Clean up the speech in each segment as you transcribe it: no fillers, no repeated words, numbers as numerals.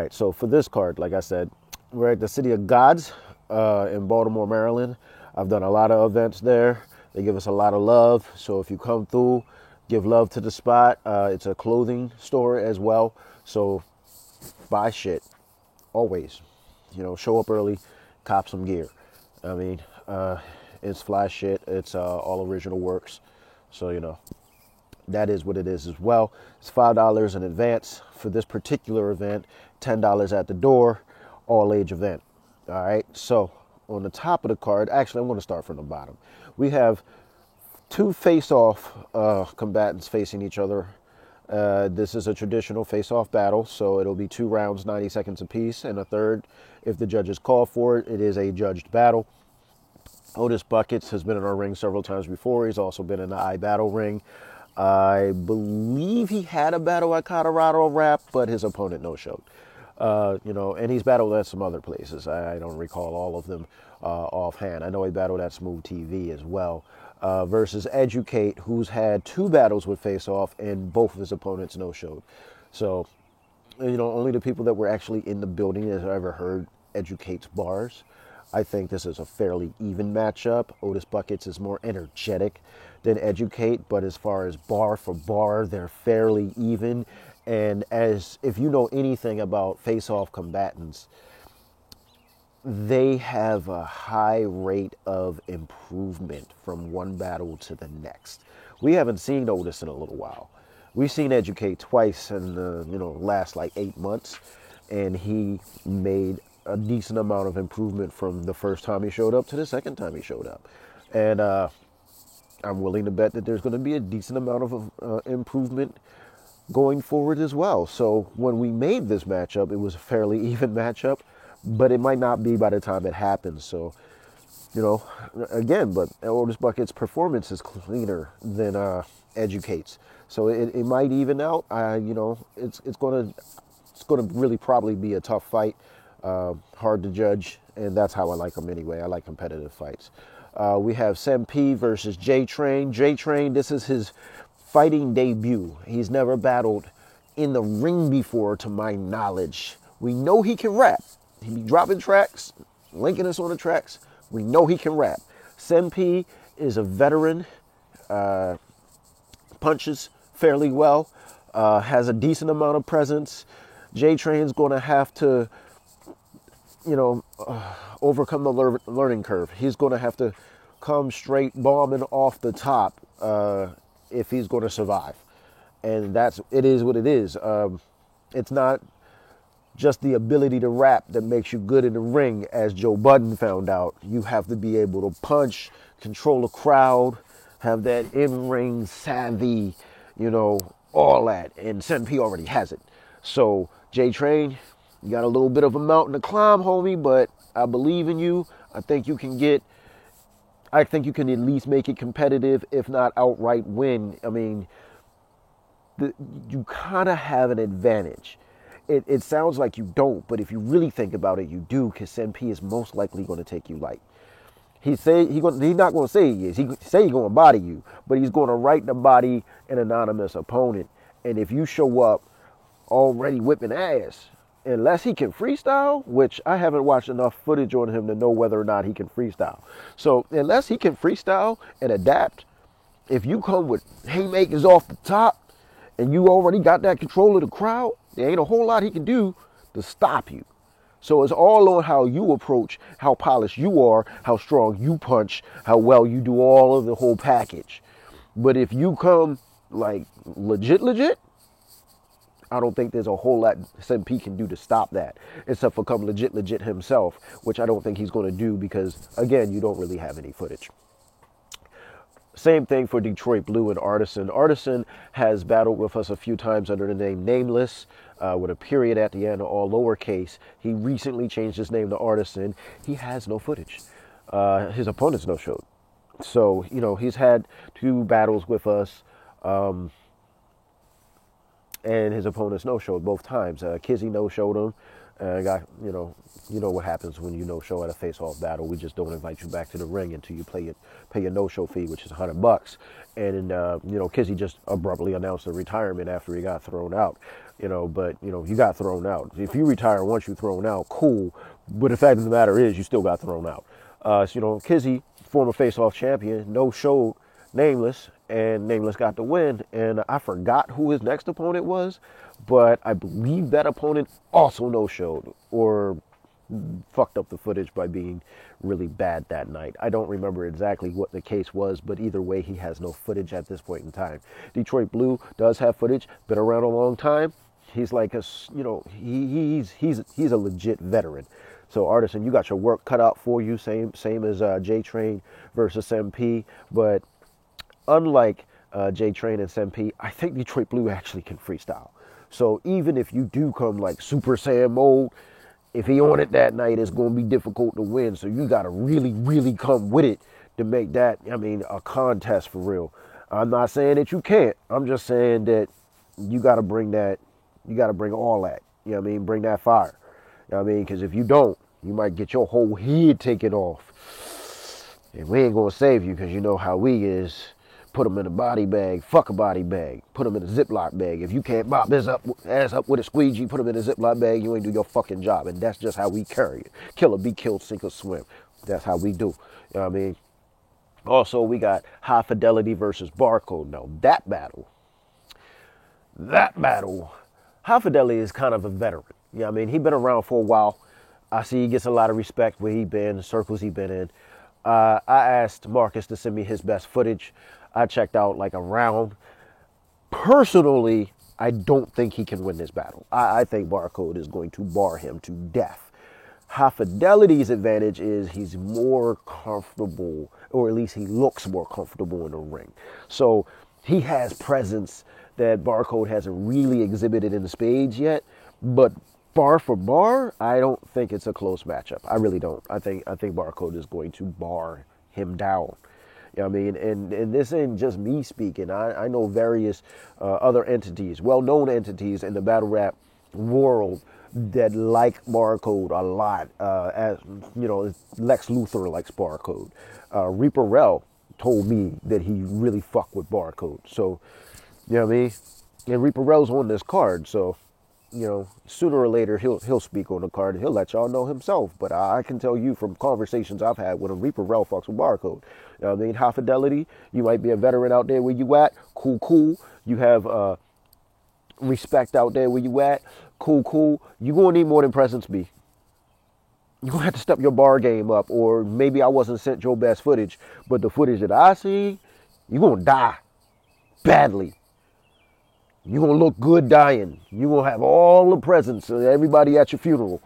right, so for this card, like I said, we're at the City of Gods in Baltimore, Maryland. I've done a lot of events there. They give us a lot of love. So if you come through, give love to the spot. It's a clothing store as well. So buy shit always. Show up early, cop some gear. I mean, it's fly shit. It's all original works. So, that is what it is as well. It's $5 in advance for this particular event, $10 at the door, all age event. All right. So on the top of the card, actually, I'm going to start from the bottom. We have two face-off combatants facing each other. This is a traditional face-off battle, so it'll be 2 rounds, 90 seconds apiece, and a third, if the judges call for it. It is a judged battle. Otis Buckets has been in our ring several times before. He's also been in the iBattle ring. I believe he had a battle at Colorado Rap, but his opponent no-showed. And he's battled at some other places. I don't recall all of them offhand. I know he battled at Smooth TV as well. Versus Educate, who's had 2 battles with Face Off, and both of his opponents no-showed. So, only the people that were actually in the building has ever heard Educate's bars. I think this is a fairly even matchup. Otis Buckets is more energetic than Educate, but as far as bar for bar, they're fairly even. And if you know anything about face-off combatants, they have a high rate of improvement from one battle to the next. We haven't seen Otis in a little while. We've seen Educate twice in the last like 8 months, and he made a decent amount of improvement from the first time he showed up to the second time he showed up. And I'm willing to bet that there's going to be a decent amount of improvement going forward as well. So when we made this matchup, it was a fairly even matchup, but it might not be by the time it happens. So, again, but Otis Bucket's performance is cleaner than Educate's. So it might even out. It's going to really probably be a tough fight. Hard to judge, and that's how I like them anyway. I like competitive fights. We have Sempi versus J-Train. J-Train, this is his fighting debut. He's never battled in the ring before, to my knowledge. We know he can rap. He be dropping tracks, linking us on the tracks. We know he can rap. Sempi is a veteran, punches fairly well, has a decent amount of presence. J-Train's going to have to overcome the learning curve. He's going to have to come straight bombing off the top if he's going to survive. And it is what it is. It's not just the ability to rap that makes you good in the ring, as Joe Budden found out. You have to be able to punch, control a crowd, have that in-ring savvy, all that. And Sempi already has it. So, J-Train, you got a little bit of a mountain to climb, homie, but I believe in you. I think you can at least make it competitive, if not outright win. I mean, you kind of have an advantage. It sounds like you don't, but if you really think about it, you do, because Sempi is most likely going to take you light. He's not going to say he is. He say he's going to body you, but he's going to right the body an anonymous opponent. And if you show up already whipping ass, unless he can freestyle, which I haven't watched enough footage on him to know whether or not he can freestyle. So unless he can freestyle and adapt, if you come with haymakers off the top and you already got that control of the crowd, there ain't a whole lot he can do to stop you. So it's all on how you approach, how polished you are, how strong you punch, how well you do all of the whole package. But if you come like legit, I don't think there's a whole lot Sempi can do to stop that, except for come legit himself, which I don't think he's going to do because, again, you don't really have any footage. Same thing for Detroit Blue and Artisan. Artisan has battled with us a few times under the name Nameless, with a period at the end, all lowercase. He recently changed his name to Artisan. He has no footage. His opponents no-showed. So, he's had 2 battles with us, and his opponents no-showed both times. Kizzy no-showed him, And I got, you know what happens when you no show at a face-off battle. We just don't invite you back to the ring until you pay your no-show fee, which is $100. And Kizzy just abruptly announced a retirement after he got thrown out. But you got thrown out. If you retire once you're thrown out, cool. But the fact of the matter is, you still got thrown out. Kizzy, former face-off champion, no showed Nameless, and Nameless got the win. And I forgot who his next opponent was, but I believe that opponent also no-showed or fucked up the footage by being really bad that night. I don't remember exactly what the case was, but either way, he has no footage at this point in time. Detroit Blue does have footage, been around a long time. He's like he's a legit veteran. So Artisan, you got your work cut out for you. Same as J Train versus MP, but unlike J Train and SMP, I think Detroit Blue actually can freestyle. So even if you do come like Super Saiyan mode, if he on it that night, it's going to be difficult to win. So you got to really, really come with it to make that, a contest for real. I'm not saying that you can't. I'm just saying that you got to bring that. You got to bring all that. Bring that fire. Because if you don't, you might get your whole head taken off. And we ain't going to save you because you know how we is. Put them in a body bag, fuck a body bag. Put them in a Ziploc bag. If you can't mop his ass up with a squeegee, put him in a Ziploc bag, you ain't do your fucking job. And that's just how we carry it. Kill or be killed, sink or swim. That's how we do. You know what I mean? Also, we got High Fidelity versus Barcode. Now, that battle, High Fidelity is kind of a veteran. You know what I mean? He been around for a while. I see he gets a lot of respect where he been, the circles he been in. I asked Marcus to send me his best footage. I checked out like a round. Personally, I don't think he can win this battle. I think Barcode is going to bar him to death. High Fidelity's advantage is he's more comfortable, or at least he looks more comfortable in the ring. So he has presence that Barcode hasn't really exhibited in the spades yet. But bar for bar, I don't think it's a close matchup. I really don't. I think Barcode is going to bar him down. You know what I mean? And this ain't just me speaking. I know various other entities, well-known entities in the battle rap world that like Barcode a lot. As Lex Luthor likes Barcode. Reaper Rel told me that he really fucked with Barcode. So, you know what I mean? And Reaper Rel's on this card, so sooner or later he'll speak on the card and he'll let y'all know himself. But I can tell you from conversations I've had with him, Reaper Rel fucks with Barcode. You know what I mean? High Fidelity, you might be a veteran out there where you at. Cool. You have respect out there where you at. Cool. You gonna need more than presence B. You're gonna have to step your bar game up, or maybe I wasn't sent your best footage, but the footage that I see, you're gonna die badly. You're going to look good dying. You're going to have all the presents of everybody at your funeral.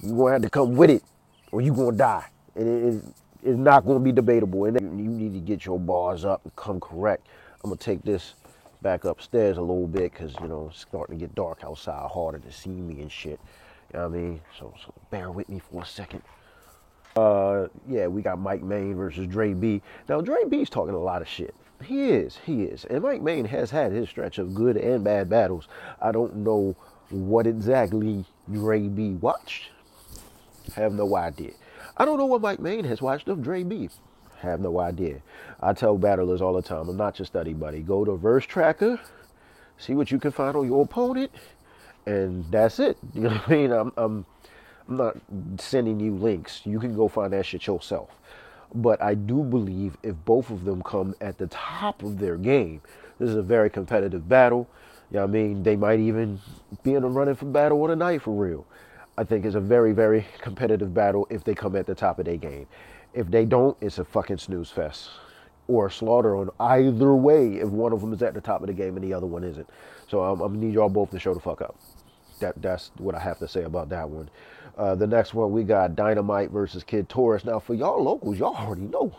You're going to have to come with it or you're going to die. And it's not going to be debatable. And you need to get your bars up and come correct. I'm going to take this back upstairs a little bit because, it's starting to get dark outside, harder to see me and shit. You know what I mean? So bear with me for a second. We got Mike Main versus Dre B. Now, Dre B's talking a lot of shit. He is. And Mike Main has had his stretch of good and bad battles. I don't know what exactly Dre B watched. Have no idea. I don't know what Mike Main has watched of Dre B. Have no idea. I tell battlers all the time, I'm not your study buddy. Go to Verse Tracker, see what you can find on your opponent, and that's it. You know what I mean? I'm not sending you links. You can go find that shit yourself. But I do believe if both of them come at the top of their game, this is a very competitive battle. You know what I mean? They might even be in a running for battle of the night for real. I think it's a very, very competitive battle if they come at the top of their game. If they don't, it's a fucking snooze fest. Or a slaughter on either way if one of them is at the top of the game and the other one isn't. So I'm going to need y'all both to show the fuck up. That's what I have to say about that one. The next one, we got Dynamite versus Kid Taurus. Now, for y'all locals, y'all already know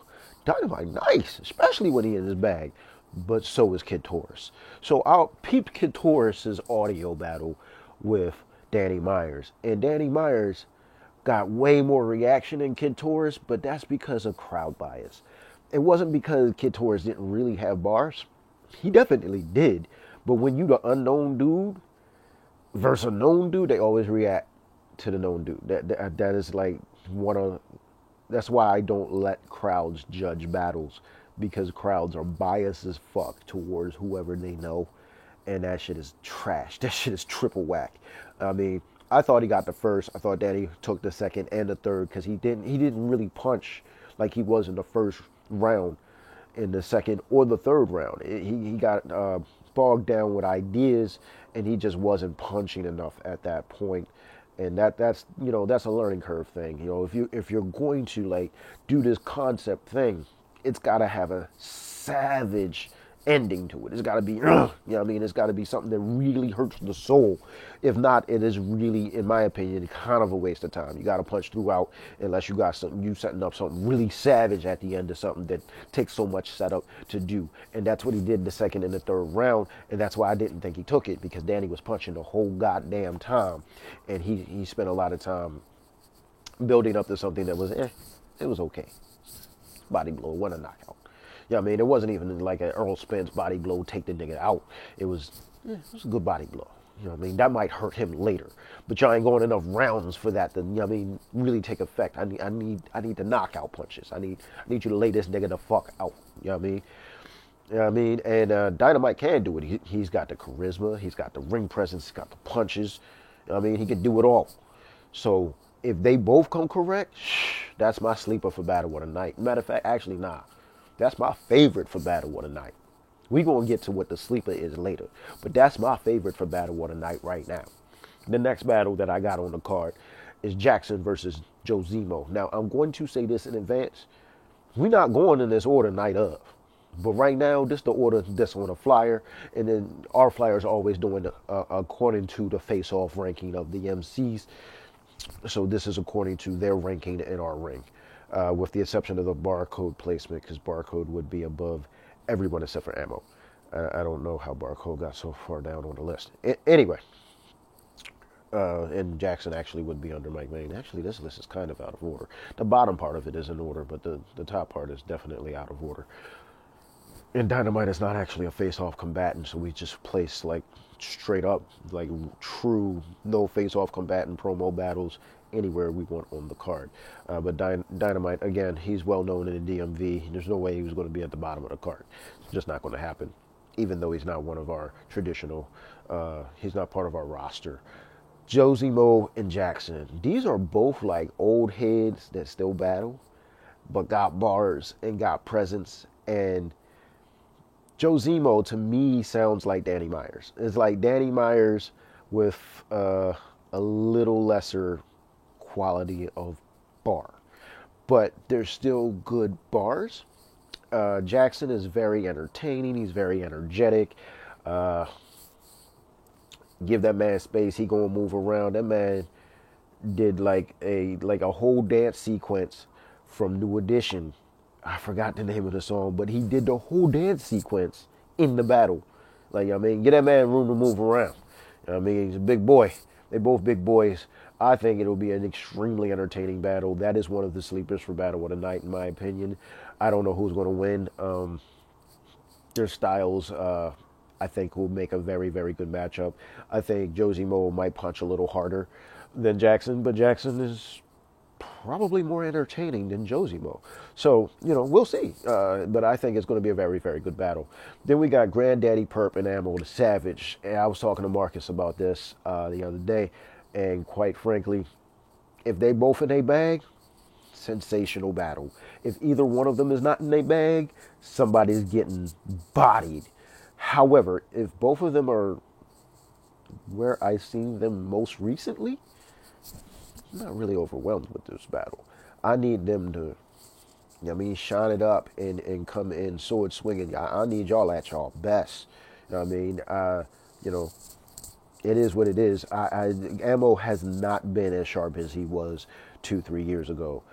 Dynamite nice, especially when he in his bag. But so is Kid Taurus. So I'll peep Kid Taurus's audio battle with Danny Myers. And Danny Myers got way more reaction than Kid Taurus, but that's because of crowd bias. It wasn't because Kid Taurus didn't really have bars. He definitely did. But when you the unknown dude versus a known dude, they always react. to the known dude. That is like one of that's why I don't let crowds judge battles, because crowds are biased as fuck towards whoever they know, and that shit is trash. That shit is triple whack. I mean, I thought he got the first. I thought Danny took the second and the third because he didn't really punch like he was in the first round, in the second or the third round. He got bogged down with ideas, and he just wasn't punching enough at that point. And that's that's a learning curve thing. If you're going to like do this concept thing, it's got to have a savage ending to it. It's got to be, it's got to be something that really hurts the soul. If not, it is really, in my opinion, kind of a waste of time. You got to punch throughout unless you got something, you setting up something really savage at the end of something that takes so much setup to do. And that's what he did in the second and the third round. And that's why I didn't think he took it, because Danny was punching the whole goddamn time. And he spent a lot of time building up to something that was, it was okay. Body blow, wasn't a knockout. It wasn't even like an Earl Spence body blow, take the nigga out. It was a good body blow. That might hurt him later, but y'all ain't going enough rounds for that to, really take effect. I need the knockout punches. I need you to lay this nigga the fuck out. And Dynamite can do it. He's got the charisma, he's got the ring presence, he's got the punches. He can do it all. So if they both come correct, that's my sleeper for Battle of the Night. Matter of fact, actually, nah. That's my favorite for Battle of the Night. We're going to get to what the sleeper is later. But that's my favorite for Battle of the Night right now. The next battle that I got on the card is Jackson versus Joe Zemo. Now, I'm going to say this in advance. We're not going in this order night of. But right now, this is the order that's on a flyer. And then our flyer is always doing according to the face-off ranking of the MCs. So this is according to their ranking in our ring. With the exception of the barcode placement, because barcode would be above everyone except for Ammo. I don't know how barcode got so far down on the list. Anyway, and Jackson actually would be under Mike Main. Actually, this list is kind of out of order. The bottom part of it is in order, but the top part is definitely out of order. And Dynamite is not actually a face-off combatant, so we just place like straight up, like true no face-off combatant promo battles anywhere we want on the card. But Dynamite, again, he's well known in the DMV. There's no way he was going to be at the bottom of the card. It's just not going to happen, even though he's not one of our traditional, he's not part of our roster. Joe Zemo and Jackson, these are both like old heads that still battle, but got bars and got presence. And Joe Zemo, to me, sounds like Danny Myers. It's like Danny Myers with a little lesser quality of bar, but they're still good bars. Jackson is very entertaining. He's very energetic. Give that man space. He gonna move around. That man did like a whole dance sequence from New Edition. I forgot the name of the song, but he did the whole dance sequence in the battle. Get that man room to move around. He's a big boy. They both big boys. I think it'll be an extremely entertaining battle. That is one of the sleepers for Battle of the Night, in my opinion. I don't know who's going to win. Their styles, I think, will make a very, very good matchup. I think Joe Zemo might punch a little harder than Jackson, but Jackson is probably more entertaining than Joe Zemo. So, we'll see. But I think it's going to be a very, very good battle. Then we got Granddaddy Perp and Ammo the Savage. And I was talking to Marcus about this the other day. And quite frankly, if they both in a bag, sensational battle. If either one of them is not in a bag, somebody's getting bodied. However, if both of them are where I've seen them most recently, I'm not really overwhelmed with this battle. I need them to, shine it up and come in sword swinging. I need y'all at y'all best. It is what it is. Ammo has not been as sharp as he was 2-3 years ago.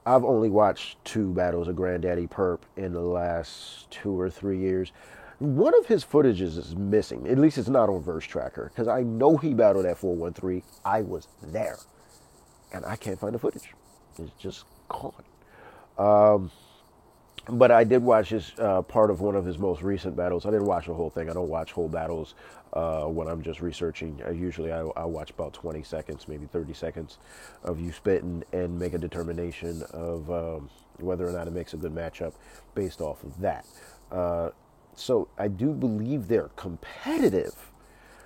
I've only watched 2 battles of Granddaddy Perp in the last 2 or 3 years. One of his footages is missing. At least it's not on Verse Tracker, because I know he battled at 413. I was there. And I can't find the footage. It's just gone. But I did watch his part of one of his most recent battles. I didn't watch the whole thing. I don't watch whole battles when I'm just researching. Usually I watch about 20 seconds, maybe 30 seconds of you spitting and make a determination of whether or not it makes a good matchup based off of that. So I do believe they're competitive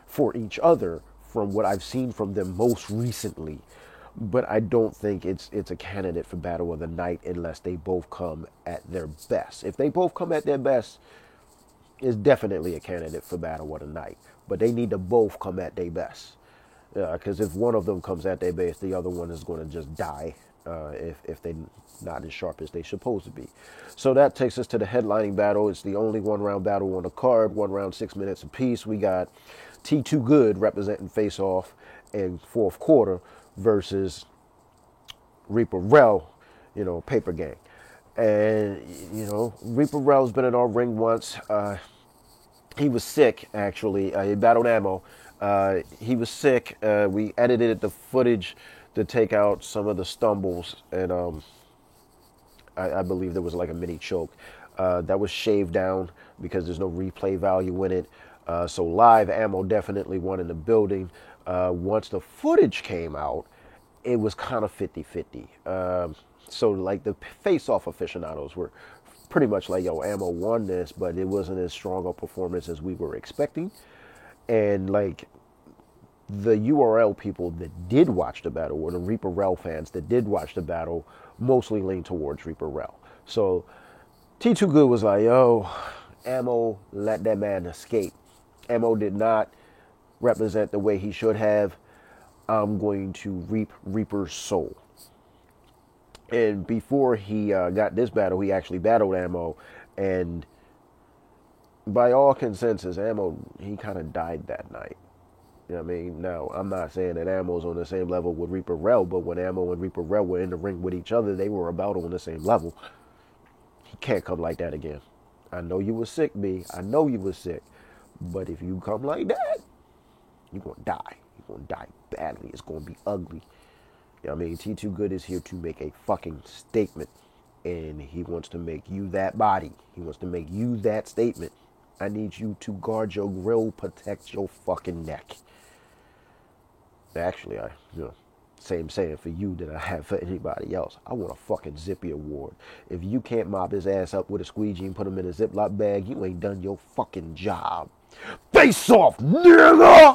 for each other from what I've seen from them most recently. But I don't think it's a candidate for Battle of the Night unless they both come at their best. If they both come at their best, it's definitely a candidate for Battle of the Night. But they need to both come at their best. Because if one of them comes at their best, the other one is going to just die if they're not as sharp as they're supposed to be. So that takes us to the headlining battle. It's the only one-round battle on the card, 1 round, 6 minutes apiece. We got T2 Good representing Face Off in fourth quarter versus Reaper Rel, Paper Gang. And, Reaper Rel's been in our ring once. He was sick, actually. He battled Ammo. He was sick. We edited the footage to take out some of the stumbles, and I believe there was like a mini choke. That was shaved down because there's no replay value in it. So live Ammo definitely won in the building. Once the footage came out, it was kind of 50-50. So like the face-off aficionados were pretty much like, yo, Ammo won this, but it wasn't as strong a performance as we were expecting. And like the URL people that did watch the battle, or the Reaper Rel fans that did watch the battle, mostly leaned towards Reaper Rel. So T2 Good was like, yo, Ammo let that man escape. Ammo did not represent the way he should have. I'm going to reap Reaper's soul. And before he got this battle, he actually battled Ammo. And by all consensus, Ammo, he kind of died that night. You know what I mean? Now, I'm not saying that Ammo's on the same level with Reaper Rel, but when Ammo and Reaper Rel were in the ring with each other, they were about on the same level. He can't come like that again. I know you were sick, B. I know you were sick. But if you come like that, you're going to die. You're going to die badly. It's going to be ugly. You know what I mean? T2 Good is here to make a fucking statement. And he wants to make you that body. He wants to make you that statement. I need you to guard your grill, protect your fucking neck. Actually, same saying for you that I have for anybody else. I want a fucking Zippy award. If you can't mop his ass up with a squeegee and put him in a Ziploc bag, you ain't done your fucking job. Face off, nigga!